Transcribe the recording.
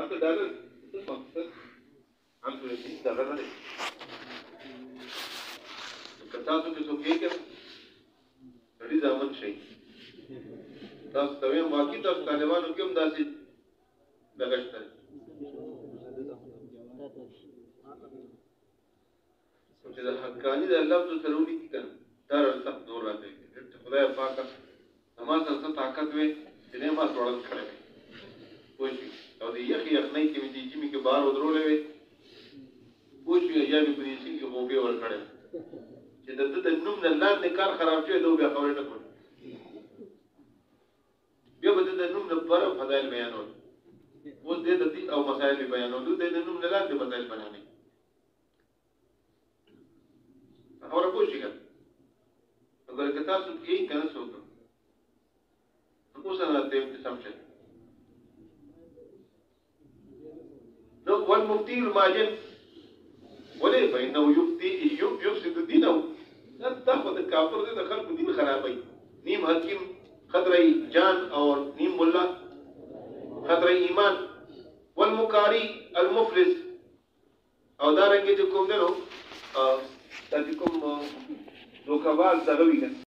حتى دارن مقصد عم تقول لي دغه نه کتاسو کې څه کې ډېر ځامن شي تاسو ته وایم واقعي تاسو طالبانو کې هم داسې لګښت چې د حقاني د الله تو ضروري کی کنه تر سخت دور راځي چې خدای پاک ما څه طاقت وي چې نه ما ټول کړی پوښي او دې یخنۍ کې دې چې می کې بار ودرولې وي پوښي یا به په دې کې مو به ور کړی چې د نوم نه لاندې کار خراب شي دوه بیا خبرې نه کوي بیا به د نوم نه پر فضایل بیانول اوس دې د دین او مسائل بیانول دې د نوم نه لاندې مسائل بیانې اور پوښي اگر کتا سو کې کنه سوته اوس نه ته سمجه نو والمفتي الماجن وليه فإنه يفسد دينه لا تاخذ الكافر ده خلق دين خرابي نيم حكيم خطري جان اور نيم ملا خطري ایمان والمكاري المفلس او دارنګه چې کوم نه نو تاسو کوم دوکاوال دغه ویل